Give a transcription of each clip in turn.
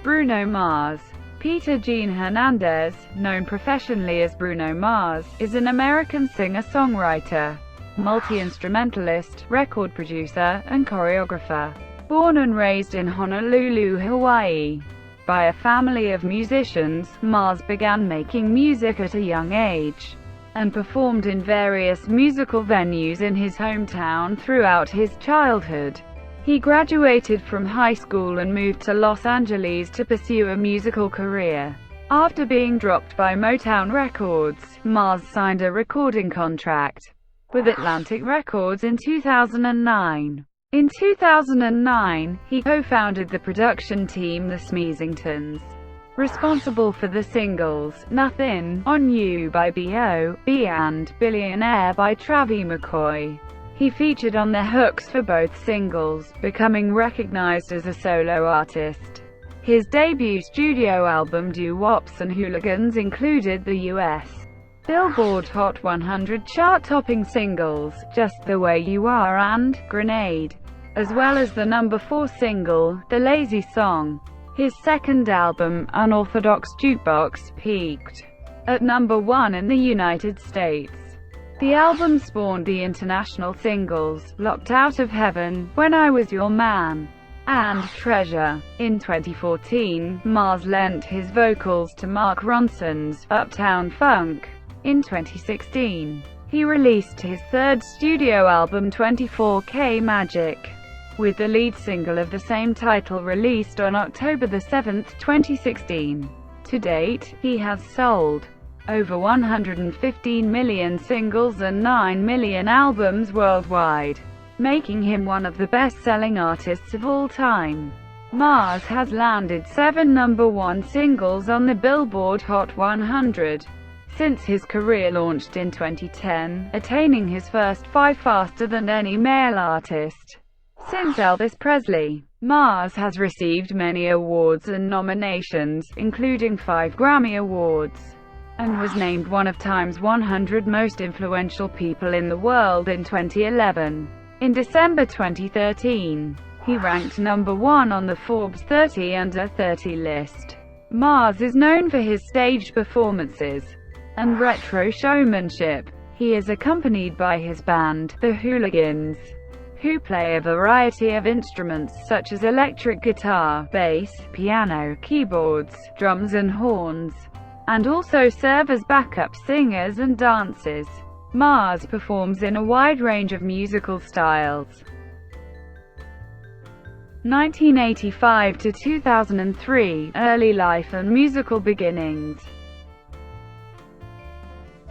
Bruno Mars. Peter Gene Hernandez, known professionally as Bruno Mars, is an American singer-songwriter, multi-instrumentalist, record producer, and choreographer. Born and raised in Honolulu, Hawaii, by a family of musicians, Mars began making music at a young age, and performed in various musical venues in his hometown throughout his childhood. He graduated from high school and moved to Los Angeles to pursue a musical career. After being dropped by Motown Records, Mars signed a recording contract with Atlantic Records in 2009. In 2009, he co-founded the production team the Smeezingtons, responsible for the singles Nothin, On You by B.o.B and Billionaire by Travie McCoy. He featured on their hooks for both singles, becoming recognized as a solo artist. His debut studio album Doo-Wops and Hooligans included the U.S. Billboard Hot 100 chart-topping singles, Just the Way You Are and Grenade, as well as the number 4 single, The Lazy Song. His second album, Unorthodox Jukebox, peaked at number 1 in the United States. The album spawned the international singles, Locked Out of Heaven, When I Was Your Man, and Treasure. In 2014, Mars lent his vocals to Mark Ronson's Uptown Funk. In 2016, he released his third studio album 24K Magic, with the lead single of the same title released on October 7, 2016. To date, he has sold over 115 million singles and 9 million albums worldwide, making him one of the best-selling artists of all time. Mars has landed 7 number 1 singles on the Billboard Hot 100 since his career launched in 2010, attaining his first 5 faster than any male artist since Elvis Presley. Mars has received many awards and nominations, including 5 Grammy Awards, and was named one of Time's 100 most influential people in the world in 2011. In December 2013, he ranked number 1 on the Forbes 30 Under 30 list. Mars is known for his stage performances and retro showmanship. He is accompanied by his band, the Hooligans, who play a variety of instruments such as electric guitar, bass, piano, keyboards, drums and horns, and also serve as backup singers and dancers. Mars performs in a wide range of musical styles. 1985 to 2003, early life and musical beginnings.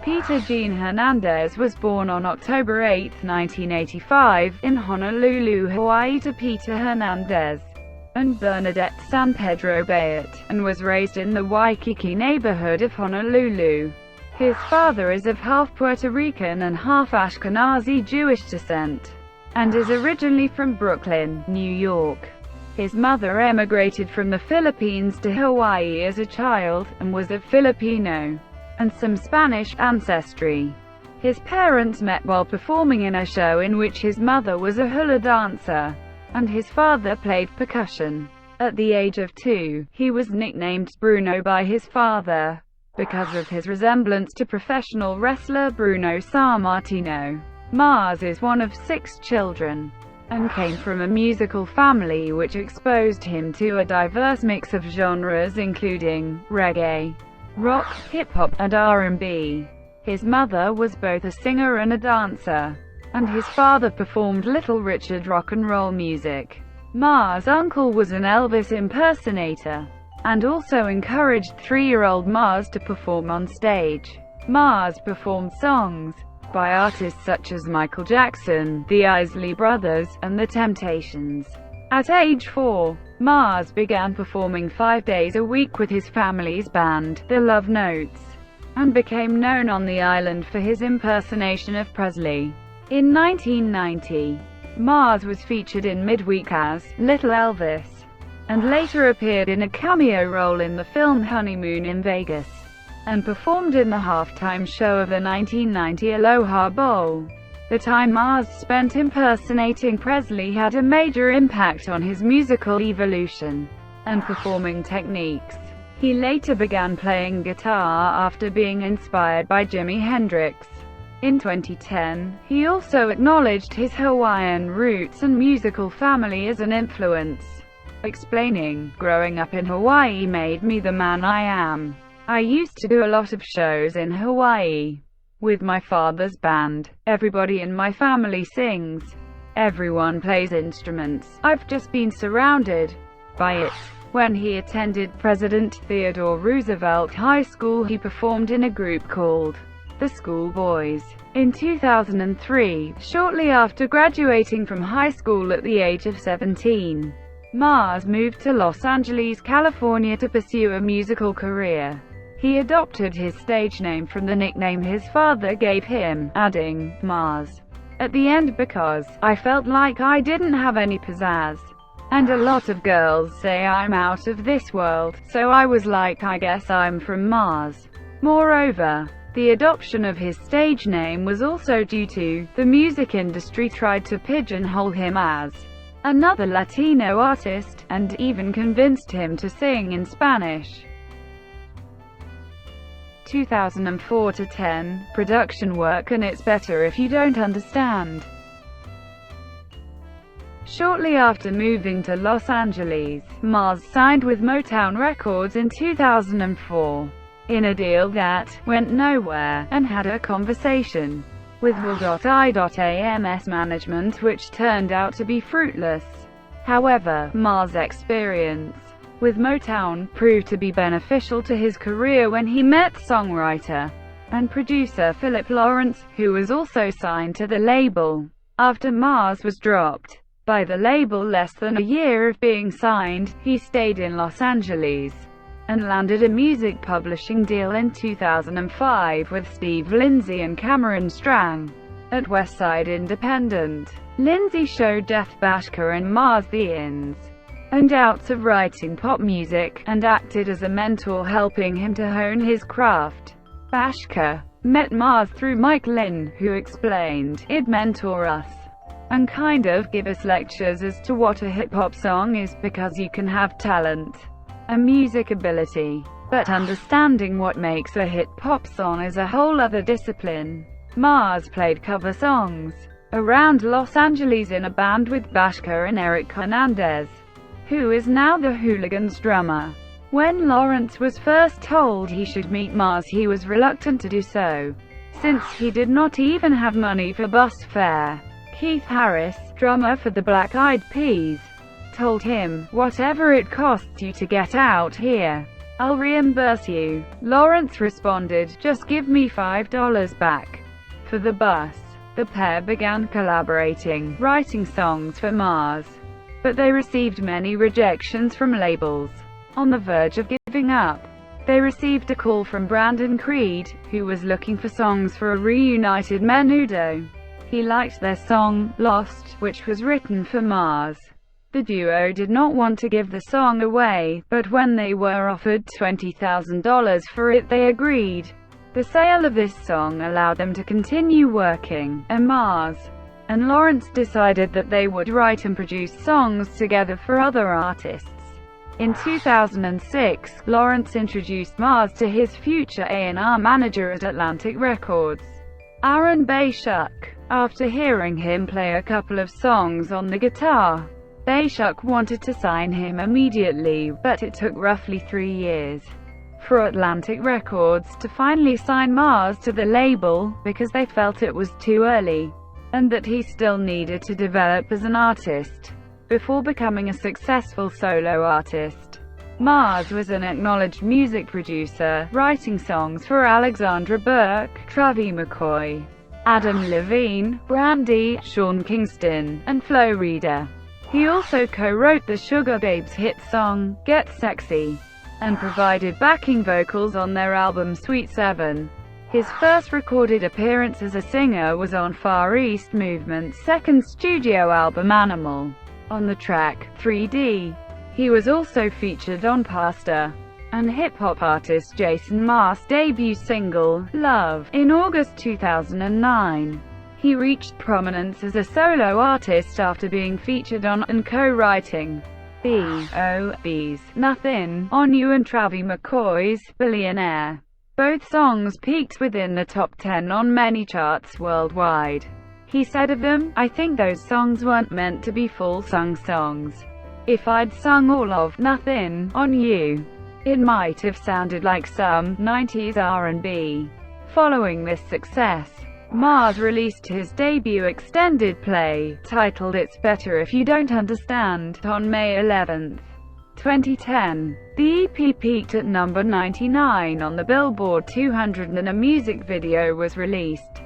Peter Gene Hernandez was born on October 8, 1985, in Honolulu, Hawaii to Peter Hernandez and Bernadette San Pedro Bayet, and was raised in the Waikiki neighborhood of Honolulu. His father is of half Puerto Rican and half Ashkenazi Jewish descent, and is originally from Brooklyn, New York. His mother emigrated from the Philippines to Hawaii as a child, and was of Filipino and some Spanish ancestry. His parents met while performing in a show in which his mother was a hula dancer, and his father played percussion. At the age of 2, he was nicknamed Bruno by his father, because of his resemblance to professional wrestler Bruno Sammartino. Mars is one of 6 children, and came from a musical family which exposed him to a diverse mix of genres including reggae, rock, hip-hop, and R&B. His mother was both a singer and a dancer, and his father performed Little Richard rock and roll music. Mars' uncle was an Elvis impersonator, and also encouraged 3-year-old Mars to perform on stage. Mars performed songs by artists such as Michael Jackson, the Isley Brothers, and the Temptations. At age 4, Mars began performing 5 days a week with his family's band, the Love Notes, and became known on the island for his impersonation of Presley. In 1990, Mars was featured in midweek as Little Elvis, and later appeared in a cameo role in the film Honeymoon in Vegas, and performed in the halftime show of the 1990 Aloha Bowl. The time Mars spent impersonating Presley had a major impact on his musical evolution, and performing techniques. He later began playing guitar after being inspired by Jimi Hendrix. In 2010, he also acknowledged his Hawaiian roots and musical family as an influence, explaining, "Growing up in Hawaii made me the man I am. I used to do a lot of shows in Hawaii with my father's band. Everybody in my family sings. Everyone plays instruments. I've just been surrounded by it." When he attended President Theodore Roosevelt High School, he performed in a group called the Schoolboys. In 2003, shortly after graduating from high school at the age of 17, Mars moved to Los Angeles, California to pursue a musical career. He adopted his stage name from the nickname his father gave him, adding, "Mars," at the end because, "I felt like I didn't have any pizzazz. And a lot of girls say I'm out of this world, so I was like, I guess I'm from Mars." Moreover, the adoption of his stage name was also due to, the music industry tried to pigeonhole him as another Latino artist, and even convinced him to sing in Spanish. 2004 to 10, production work and It's Better If You Don't Understand. Shortly after moving to Los Angeles, Mars signed with Motown Records in 2004, in a deal that went nowhere, and had a conversation with Will.i.am's management which turned out to be fruitless. However, Mars' experience with Motown proved to be beneficial to his career when he met songwriter and producer Philip Lawrence, who was also signed to the label. After Mars was dropped by the label less than a year of being signed, he stayed in Los Angeles and landed a music publishing deal in 2005 with Steve Lindsay and Cameron Strang at Westside Independent. Lindsay showed Jeff Bashka and Mars the ins and outs of writing pop music, and acted as a mentor, helping him to hone his craft. Bashka met Mars through Mike Lynn, who explained, "It'd mentor us and kind of give us lectures as to what a hip-hop song is, because you can have talent and music ability, but understanding what makes a hip-hop song is a whole other discipline." Mars played cover songs around Los Angeles in a band with Bashka and Eric Hernandez, who is now the Hooligans drummer. When Lawrence was first told he should meet Mars, he was reluctant to do so, since he did not even have money for bus fare. Keith Harris, drummer for the Black Eyed Peas, told him, "Whatever it costs you to get out here, I'll reimburse you." Lawrence responded, "Just give me $5 back for the bus." The pair began collaborating, writing songs for Mars, but they received many rejections from labels. On the verge of giving up, they received a call from Brandon Creed, who was looking for songs for a reunited Menudo. He liked their song, Lost, which was written for Mars. The duo did not want to give the song away, but when they were offered $20,000 for it, they agreed. The sale of this song allowed them to continue working, and Mars and Lawrence decided that they would write and produce songs together for other artists. In 2006, Lawrence introduced Mars to his future A&R manager at Atlantic Records, Aaron Bayshuk. After hearing him play a couple of songs on the guitar, Bayshuk wanted to sign him immediately, but it took roughly 3 years for Atlantic Records to finally sign Mars to the label, because they felt it was too early, and that he still needed to develop as an artist before becoming a successful solo artist. Mars was an acknowledged music producer, writing songs for Alexandra Burke, Travie McCoy, Adam Levine, Brandy, Sean Kingston, and Flo Rida. He also co-wrote the Sugar Babes hit song, Get Sexy, and provided backing vocals on their album Sweet 7. His first recorded appearance as a singer was on Far East Movement's second studio album Animal, on the track 3D. He was also featured on Pastor and hip-hop artist Jason Mars' debut single, Love, in August 2009. He reached prominence as a solo artist after being featured on and co-writing B.o.B's Nothin on You and Travie McCoy's Billionaire. Both songs peaked within the top 10 on many charts worldwide. He said of them, "I think those songs weren't meant to be full-sung songs. If I'd sung all of Nothin on You, it might have sounded like some 90s R&B." Following this success, Mars released his debut extended play, titled It's Better If You Don't Understand, on May 11, 2010. The EP peaked at number 99 on the Billboard 200 and a music video was released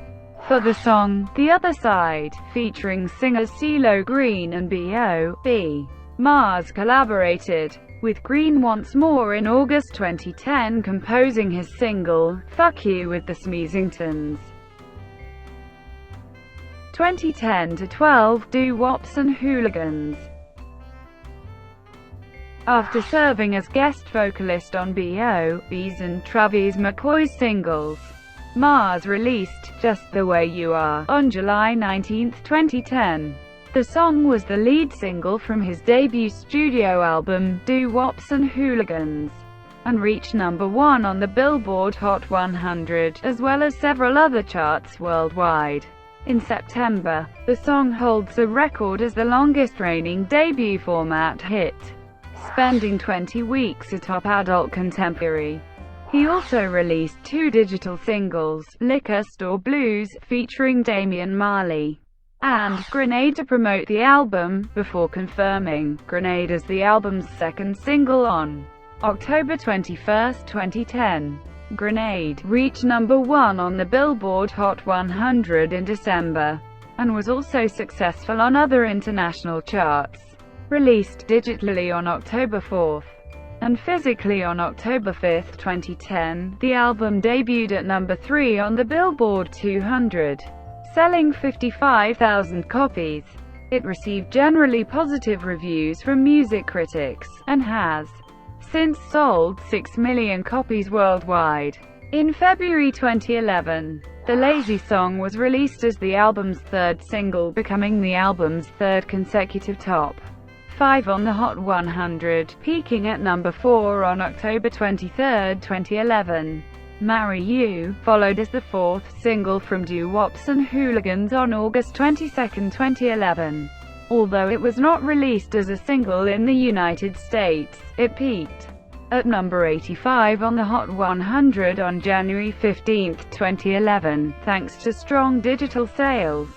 for the song, The Other Side, featuring singers CeeLo Green and B.o.B. Mars collaborated with Green once more in August 2010, composing his single, Fuck You with the Smeezingtons. 2010-12 Doo-Wops and Hooligans. After serving as guest vocalist on B.o.B's and Travie McCoy's singles, Mars released Just the Way You Are on July 19, 2010. The song was the lead single from his debut studio album, Doo-Wops and Hooligans, and reached number 1 on the Billboard Hot 100, as well as several other charts worldwide. In September, the song holds the record as the longest-reigning debut format hit, spending 20 weeks atop Adult Contemporary. He also released 2 digital singles, Liquor Store Blues, featuring Damian Marley, and Grenade to promote the album, before confirming Grenade as the album's second single on October 21, 2010. Grenade reached number 1 on the Billboard Hot 100 in December, and was also successful on other international charts. Released digitally on October 4, and physically on October 5, 2010, the album debuted at number 3 on the Billboard 200, selling 55,000 copies. It received generally positive reviews from music critics, and has since sold 6 million copies worldwide. In February 2011, The Lazy Song was released as the album's third single, becoming the album's third consecutive top 5 on the Hot 100, peaking at number 4 on October 23, 2011. Marry You followed as the fourth single from Doo-Wops and Hooligans on August 22, 2011. Although it was not released as a single in the United States, it peaked at number 85 on the Hot 100 on January 15, 2011, thanks to strong digital sales.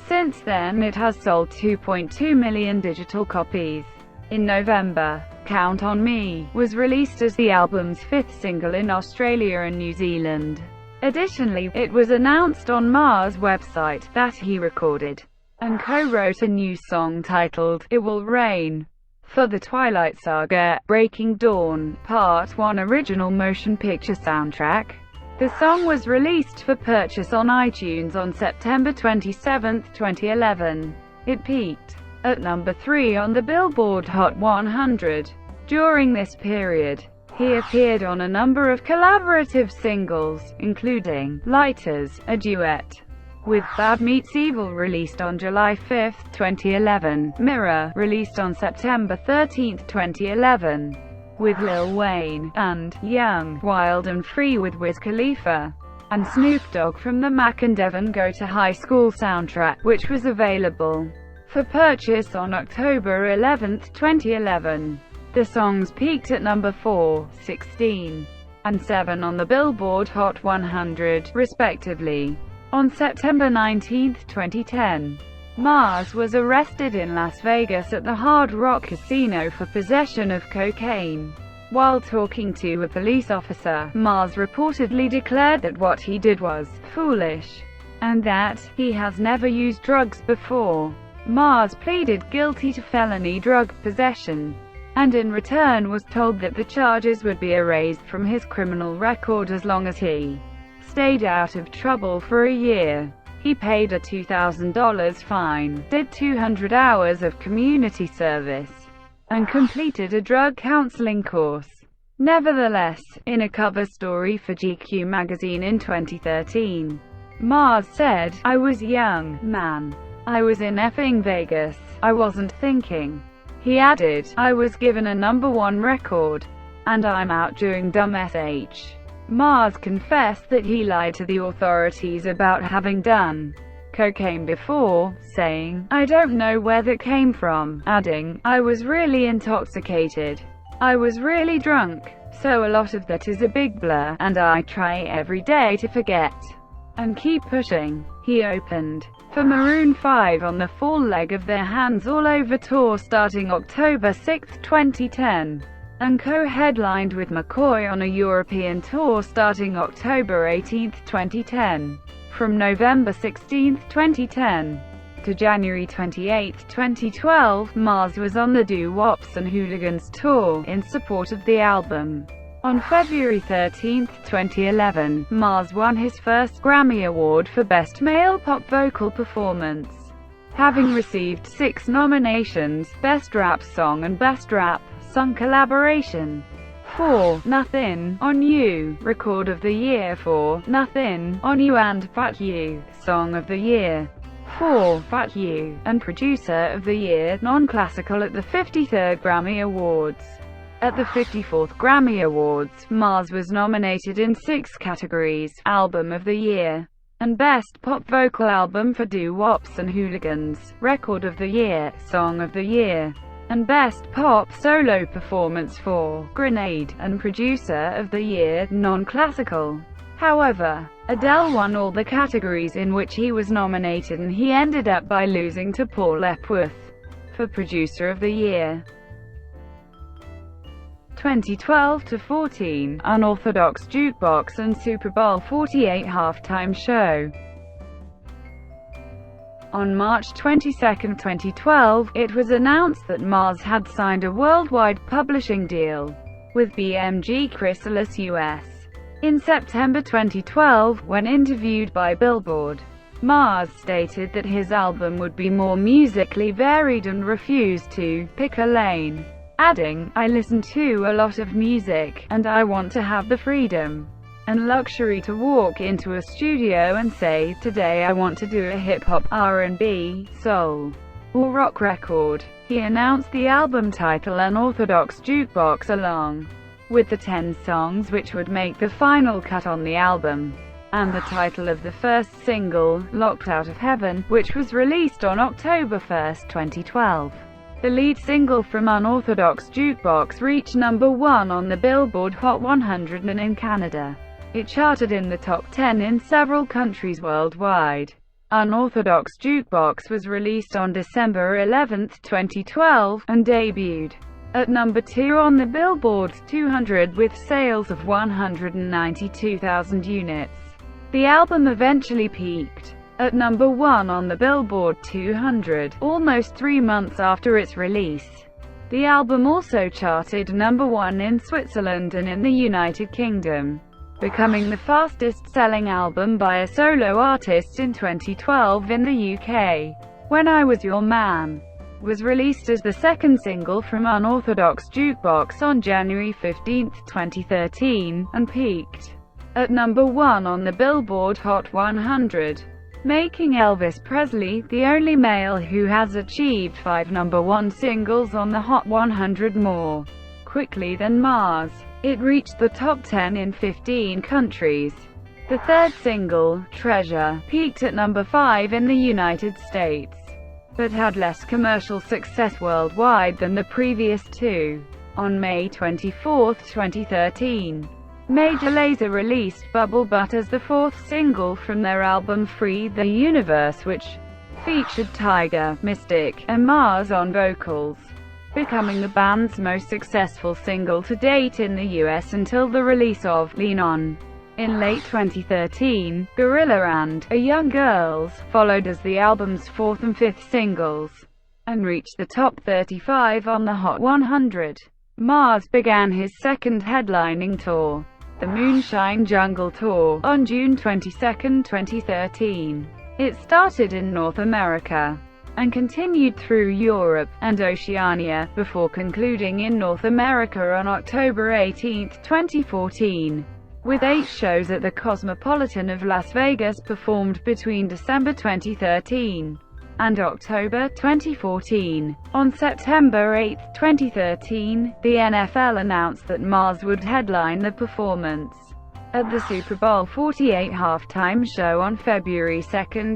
Since then it has sold 2.2 million digital copies. In November, Count on Me was released as the album's fifth single in Australia and New Zealand. Additionally, it was announced on Mars' website that he recorded and co-wrote a new song titled It Will Rain for the Twilight Saga: Breaking Dawn Part 1 original motion picture soundtrack. The song was released for purchase on iTunes on September 27, 2011. It peaked at number 3 on the Billboard Hot 100. During this period, he appeared on a number of collaborative singles, including Lighters, a duet with Bad Meets Evil released on July 5, 2011, Mirror, released on September 13, 2011, with Lil Wayne, and Young, Wild and Free with Wiz Khalifa, and Snoop Dogg from the Mac and Devon Go to High School soundtrack, which was available for purchase on October 11, 2011. The songs peaked at number 4, 16, and 7 on the Billboard Hot 100, respectively. On September 19, 2010, Mars was arrested in Las Vegas at the Hard Rock Casino for possession of cocaine. While talking to a police officer, Mars reportedly declared that what he did was foolish, and that he has never used drugs before. Mars pleaded guilty to felony drug possession, and in return was told that the charges would be erased from his criminal record as long as he stayed out of trouble for a year. He paid a $2,000 fine, did 200 hours of community service, and completed a drug counseling course. Nevertheless, in a cover story for GQ magazine in 2013, Mars said, "I was young, man. I was in effing Vegas. I wasn't thinking." He added, "I was given a #1 record, and I'm out doing dumb sh." Mars confessed that he lied to the authorities about having done cocaine before, saying, "I don't know where that came from," adding, "I was really intoxicated. I was really drunk. So a lot of that is a big blur, and I try every day to forget and keep pushing." He opened for Maroon 5 on the fall leg of their Hands All Over tour starting October 6, 2010, and co-headlined with McCoy on a European tour starting October 18, 2010. From November 16, 2010 to January 28, 2012, Mars was on the Doo-Wops and Hooligans tour in support of the album. On February 13, 2011, Mars won his first Grammy Award for Best Male Pop Vocal Performance, having received 6 nominations: Best Rap Song and Best Rap Song Collaboration for Nothin on You, Record of the Year for Nothin on You, and Fuck You, Song of the Year for Fuck You, and Producer of the Year, non-classical at the 53rd Grammy Awards. At the 54th Grammy Awards, Mars was nominated in 6 categories: Album of the Year and Best Pop Vocal Album for Doo-Wops and Hooligans, Record of the Year, Song of the Year, and Best Pop Solo Performance for Grenade, and Producer of the Year, non-classical. However, Adele won all the categories in which he was nominated, and he ended up by losing to Paul Epworth for Producer of the Year. 2012-14, Unorthodox Jukebox and Super Bowl 48 Halftime Show. On March 22, 2012, it was announced that Mars had signed a worldwide publishing deal with BMG Chrysalis US. In September 2012, when interviewed by Billboard, Mars stated that his album would be more musically varied and refused to pick a lane, adding, "I listen to a lot of music, and I want to have the freedom and luxury to walk into a studio and say, today I want to do a hip-hop, R&B, soul, or rock record." He announced the album title Unorthodox Jukebox along with the 10 songs which would make the final cut on the album, and the title of the first single, Locked Out of Heaven, which was released on October 1, 2012. The lead single from Unorthodox Jukebox reached #1 on the Billboard Hot 100 and in Canada. It charted in the top 10 in several countries worldwide. Unorthodox Jukebox was released on December 11, 2012, and debuted at #2 on the Billboard 200 with sales of 192,000 units. The album eventually peaked at #1 on the Billboard 200, almost 3 months after its release. The album also charted #1 in Switzerland and in the United Kingdom, becoming the fastest-selling album by a solo artist in 2012 in the UK. When I Was Your Man was released as the second single from Unorthodox Jukebox on January 15, 2013, and peaked at #1 on the Billboard Hot 100, making Elvis Presley the only male who has achieved 5 #1 singles on the Hot 100 more quickly than Mars. It reached the top 10 in 15 countries. The third single, Treasure, peaked at #5 in the United States, but had less commercial success worldwide than the previous 2. On May 24, 2013, Major Lazer released Bubble Butt as the 4th single from their album Free the Universe, which featured Tyga, Mystic, and Mars on vocals, becoming the band's most successful single to date in the US until the release of Lean On in late 2013. Gorilla and A Young Girls followed as the album's 4th and 5th singles, and reached the top 35 on the Hot 100. Mars began his second headlining tour, the Moonshine Jungle Tour, on June 22, 2013. It started in North America and continued through Europe and Oceania, before concluding in North America on October 18, 2014, with 8 shows at the Cosmopolitan of Las Vegas performed between December 2013 and October 2014. On September 8, 2013, the NFL announced that Mars would headline the performance at the Super Bowl 48 halftime show on February 2,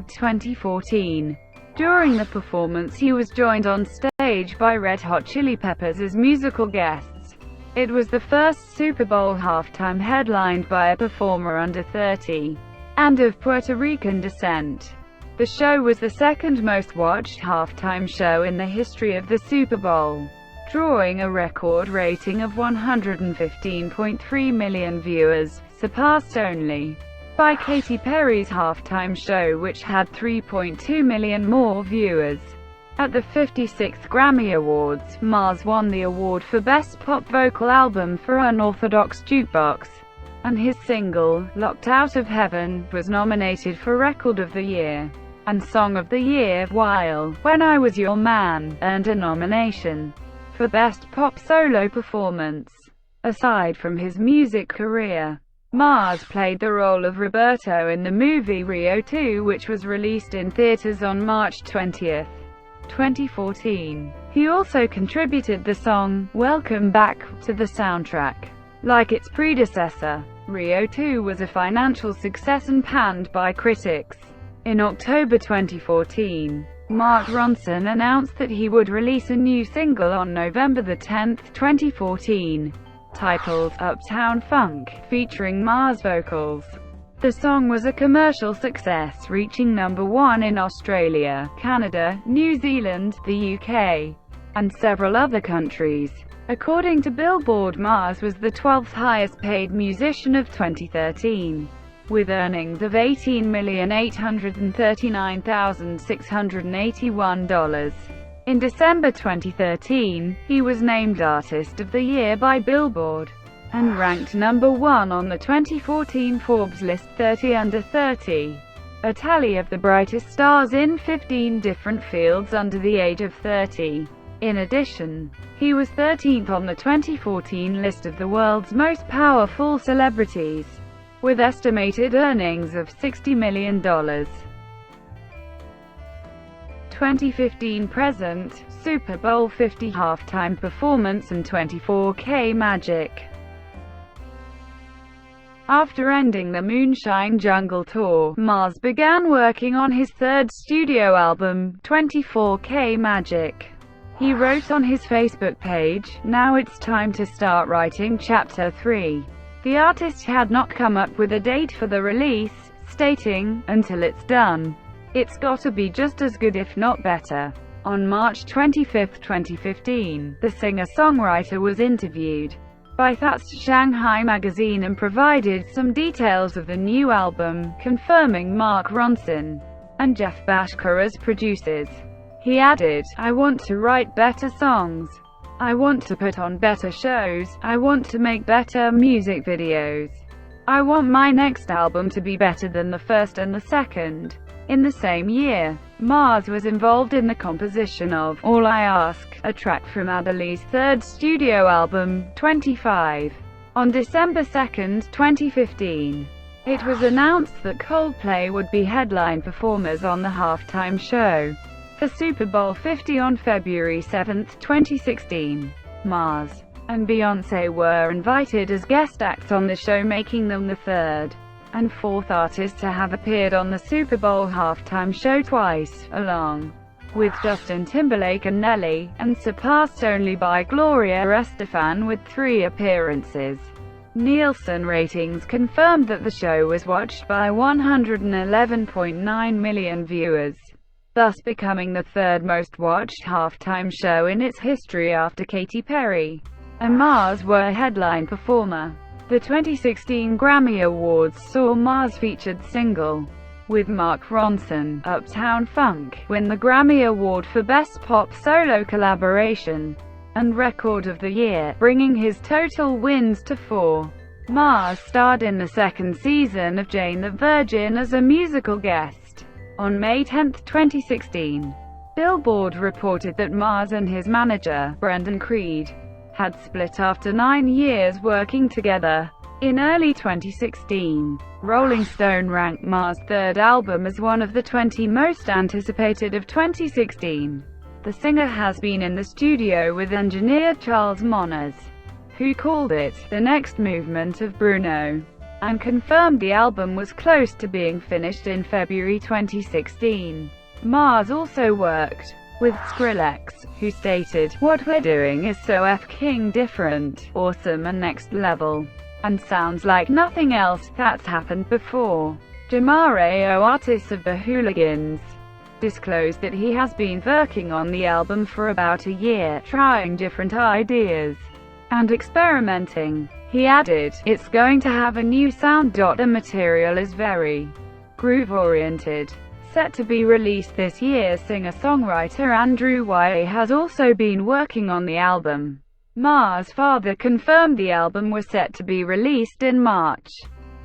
2014. During the performance he was joined on stage by Red Hot Chili Peppers as musical guests. It was the first Super Bowl halftime headlined by a performer under 30 and of Puerto Rican descent. The show was the second most watched halftime show in the history of the Super Bowl, drawing a record rating of 115.3 million viewers, surpassed only by Katy Perry's halftime show, which had 3.2 million more viewers. At the 56th Grammy Awards, Mars won the award for Best Pop Vocal Album for Unorthodox Jukebox, and his single, Locked Out of Heaven, was nominated for Record of the Year and Song of the Year, while When I Was Your Man earned a nomination for Best Pop Solo Performance. Aside from his music career, Mars played the role of Roberto in the movie Rio 2, which was released in theaters on March 20, 2014. He also contributed the song, Welcome Back, to the soundtrack. Like its predecessor, Rio 2 was a financial success and panned by critics. In October 2014, Mark Ronson announced that he would release a new single on November 10, 2014, titled Uptown Funk, featuring Mars vocals. The song was a commercial success, reaching #1 in Australia, Canada, New Zealand, the UK, and several other countries. According to Billboard, Mars was the 12th highest paid musician of 2013, with earnings of $18,839,681. In December 2013, he was named Artist of the Year by Billboard, and ranked #1 on the 2014 Forbes list 30 Under 30, a tally of the brightest stars in 15 different fields under the age of 30. In addition, he was 13th on the 2014 list of the world's most powerful celebrities, with estimated earnings of $60 million. 2015-present, Super Bowl 50 halftime performance and 24K Magic. After ending the Moonshine Jungle tour, Mars began working on his third studio album, 24K Magic. He wrote on his Facebook page, "Now it's time to start writing Chapter 3. The artist had not come up with a date for the release, stating, "Until it's done, it's gotta be just as good if not better." On March 25, 2015, the singer-songwriter was interviewed by That's Shanghai magazine and provided some details of the new album, confirming Mark Ronson and Jeff Bashker as producers. He added, "I want to write better songs. I want to put on better shows. I want to make better music videos. I want my next album to be better than the first and the second." In the same year, Mars was involved in the composition of All I Ask, a track from Adele's third studio album, 25. On December 2, 2015, it was announced that Coldplay would be headline performers on the halftime show for Super Bowl 50 on February 7, 2016. Mars and Beyoncé were invited as guest acts on the show, making them the third and fourth artists to have appeared on the Super Bowl halftime show twice, along with Justin Timberlake and Nelly, and surpassed only by Gloria Estefan with 3 appearances. Nielsen ratings confirmed that the show was watched by 111.9 million viewers, thus becoming the third most watched halftime show in its history after Katy Perry and Mars were headline performer. The 2016 Grammy Awards saw Mars' featured single with Mark Ronson, Uptown Funk, win the Grammy Award for Best Pop Solo Collaboration and Record of the Year, bringing his total wins to 4. Mars starred in the second season of Jane the Virgin as a musical guest. On May 10, 2016, Billboard reported that Mars and his manager, Brendan Creed, had split after 9 years working together. In early 2016, Rolling Stone ranked Mars' third album as one of the 20 most anticipated of 2016. The singer has been in the studio with engineer Charles Monners, who called it the next movement of Bruno, and confirmed the album was close to being finished in February 2016. Mars also worked with Skrillex, who stated, "What we're doing is so f***ing different, awesome and next level, and sounds like nothing else that's happened before." Jamareo, artist of the Hooligans, disclosed that he has been working on the album for about a year, trying different ideas and experimenting. He added, "It's going to have a new sound. The material is very groove-oriented." Set to be released this year, singer-songwriter Andrew Wye has also been working on the album. Mars' father confirmed the album was set to be released in March,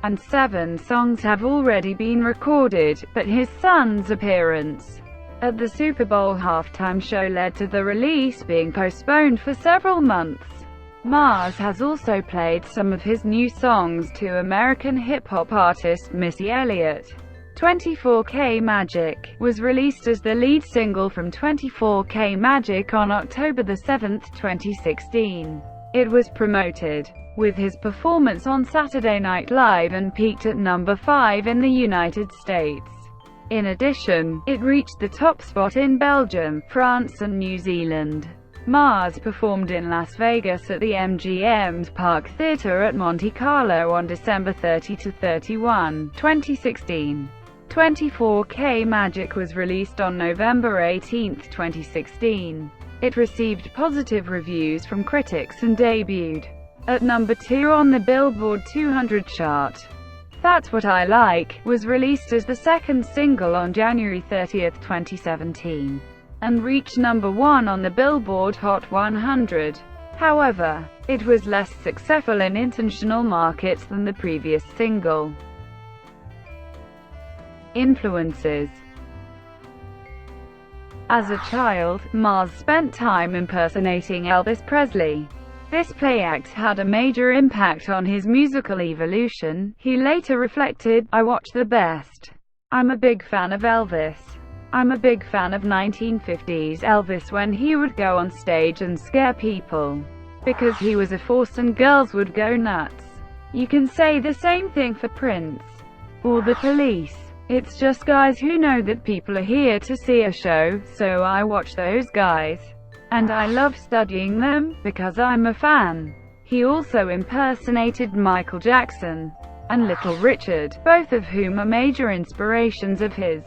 and 7 songs have already been recorded, but his son's appearance at the Super Bowl halftime show led to the release being postponed for several months. Mars has also played some of his new songs to American hip-hop artist Missy Elliott. 24K Magic was released as the lead single from 24K Magic on October 7, 2016. It was promoted with his performance on Saturday Night Live and peaked at number 5 in the United States. In addition, it reached the top spot in Belgium, France and New Zealand. Mars performed in Las Vegas at the MGM Park Theatre at Monte Carlo on December 30–31, 2016. 24K Magic was released on November 18, 2016. It received positive reviews from critics and debuted at number 2 on the Billboard 200 chart. That's What I Like was released as the second single on January 30, 2017, and reached number 1 on the Billboard Hot 100. However, it was less successful in international markets than the previous single. Influences. As a child, Mars spent time impersonating Elvis Presley. This play act had a major impact on his musical evolution. He later reflected, "I watch the best. I'm a big fan of Elvis. I'm a big fan of 1950s Elvis when he would go on stage and scare people, because he was a force and girls would go nuts." You can say the same thing for Prince or the Police. It's just guys who know that people are here to see a show, so I watch those guys. And I love studying them, because I'm a fan. He also impersonated Michael Jackson and Little Richard, both of whom are major inspirations of his.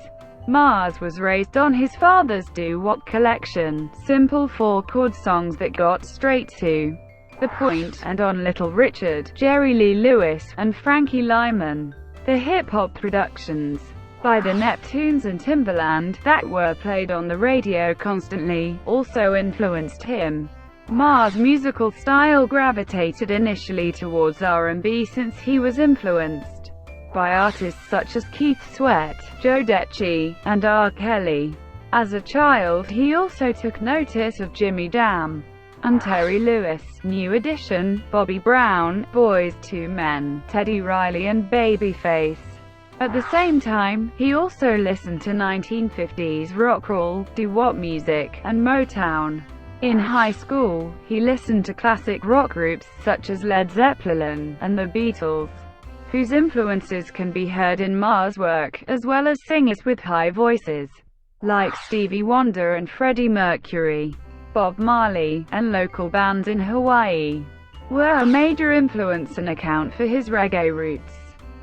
Mars was raised on his father's doo-wop collection, simple 4-chord songs that got straight to the point, and on Little Richard, Jerry Lee Lewis, and Frankie Lyman. The hip-hop productions by the Neptunes and Timbaland, that were played on the radio constantly, also influenced him. Mars' musical style gravitated initially towards R&B since he was influenced by artists such as Keith Sweat, Joe Decci, and R. Kelly. As a child, he also took notice of Jimmy Jam and Terry Lewis, New Edition, Bobby Brown, Boyz II Men, Teddy Riley and Babyface. At the same time, he also listened to 1950s rock roll, doo-wop music, and Motown. In high school, he listened to classic rock groups such as Led Zeppelin and the Beatles, whose influences can be heard in Mars' work, as well as singers with high voices like Stevie Wonder and Freddie Mercury. Bob Marley, and local bands in Hawaii were a major influence and account for his reggae roots.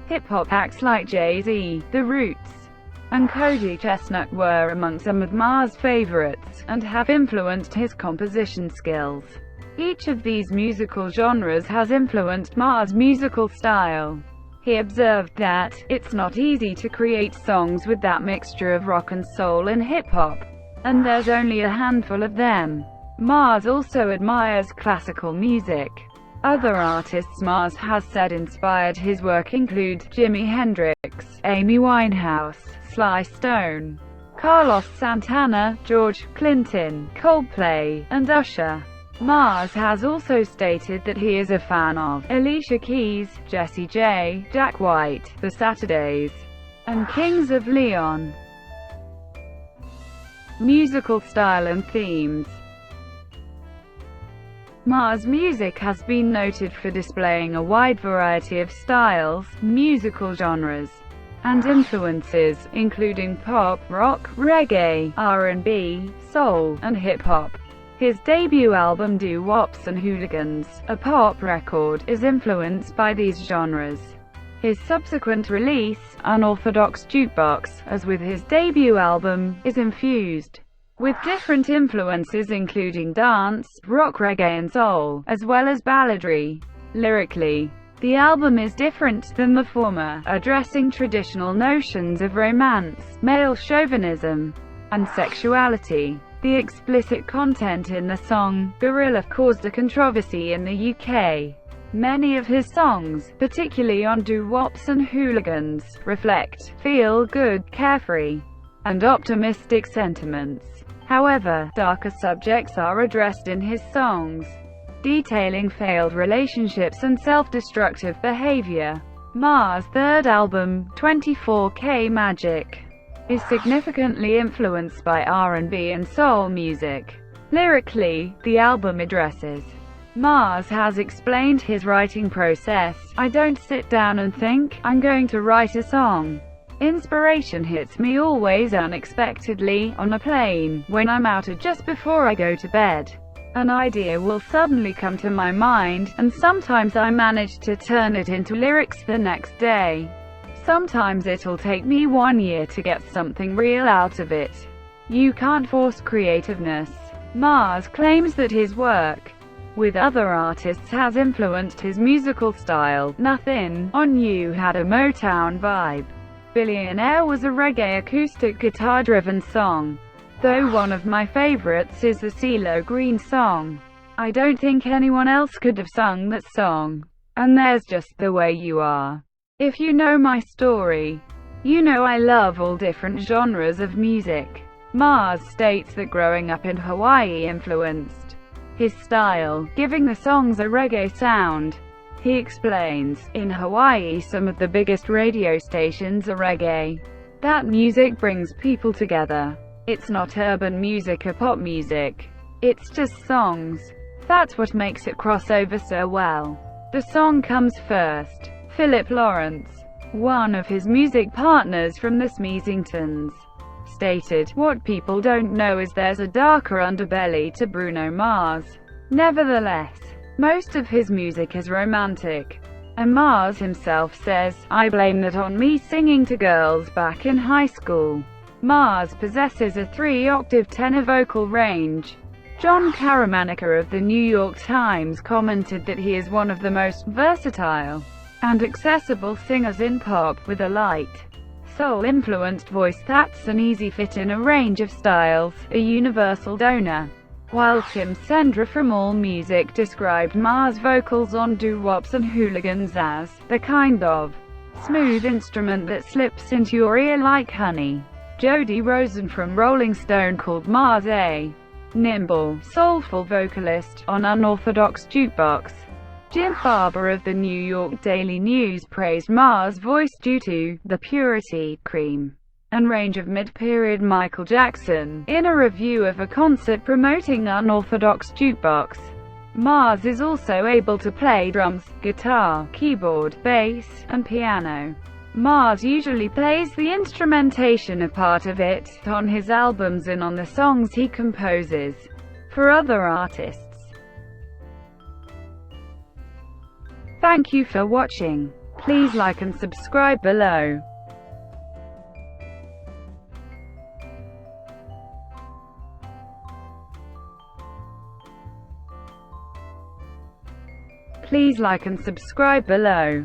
Hip-hop acts like Jay-Z, The Roots, and Cody Chestnut were among some of Mars' favorites, and have influenced his composition skills. Each of these musical genres has influenced Mars' musical style. He observed that, "It's not easy to create songs with that mixture of rock and soul and hip-hop, and there's only a handful of them." Mars also admires classical music. Other artists Mars has said inspired his work include Jimi Hendrix, Amy Winehouse, Sly Stone, Carlos Santana, George Clinton, Coldplay, and Usher. Mars has also stated that he is a fan of Alicia Keys, Jessie J, Jack White, The Saturdays, and Kings of Leon. Musical style and themes. Mars' music has been noted for displaying a wide variety of styles, musical genres, and influences, including pop, rock, reggae, R&B, soul, and hip-hop. His debut album Doo-Wops and Hooligans, a pop record, is influenced by these genres. His subsequent release, Unorthodox Jukebox, as with his debut album, is infused with different influences including dance, rock, reggae and soul, as well as balladry. Lyrically, the album is different than the former, addressing traditional notions of romance, male chauvinism, and sexuality. The explicit content in the song, Gorilla, caused a controversy in the UK. Many of his songs, particularly on Doo-Wops and Hooligans, reflect feel-good, carefree, and optimistic sentiments. However, darker subjects are addressed in his songs, detailing failed relationships and self-destructive behavior. Mars' third album, 24K Magic, is significantly influenced by R&B and soul music. Lyrically, the album addresses. Mars has explained his writing process. I don't sit down and think, I'm going to write a song. Inspiration hits me always unexpectedly, on a plane, when I'm out or just before I go to bed. An idea will suddenly come to my mind, and sometimes I manage to turn it into lyrics the next day. Sometimes it'll take me 1 year to get something real out of it. You can't force creativeness. Mars claims that his work with other artists has influenced his musical style. Nothin, On You had a Motown vibe. Billionaire was a reggae acoustic guitar-driven song, though one of my favorites is the CeeLo Green song. I don't think anyone else could have sung that song. And there's Just the Way You Are. If you know my story, you know I love all different genres of music. Mars states that growing up in Hawaii influenced his style, giving the songs a reggae sound. He explains, in Hawaii some of the biggest radio stations are reggae. That music brings people together. It's not urban music or pop music. It's just songs. That's what makes it cross over so well. The song comes first. Philip Lawrence, one of his music partners from the Smeezingtons, stated, what people don't know is there's a darker underbelly to Bruno Mars. Nevertheless, most of his music is romantic. And Mars himself says, I blame that on me singing to girls back in high school. Mars possesses a 3-octave tenor vocal range. John Caramanica of the New York Times commented that he is one of the most versatile and accessible singers in pop, with a light, soul-influenced voice that's an easy fit in a range of styles, a universal donor. While Tim Sendra from AllMusic described Mars' vocals on Doo-Wops and Hooligans as the kind of smooth instrument that slips into your ear like honey. Jody Rosen from Rolling Stone called Mars a nimble, soulful vocalist on Unorthodox Jukebox. Jim Farber of the New York Daily News praised Mars' voice due to the purity, cream, and range of mid-period Michael Jackson. In a review of a concert promoting Unorthodox Jukebox, Mars is also able to play drums, guitar, keyboard, bass, and piano. Mars usually plays the instrumentation of part of it on his albums and on the songs he composes for other artists. Thank you for watching. Please like and subscribe below. Please like and subscribe below.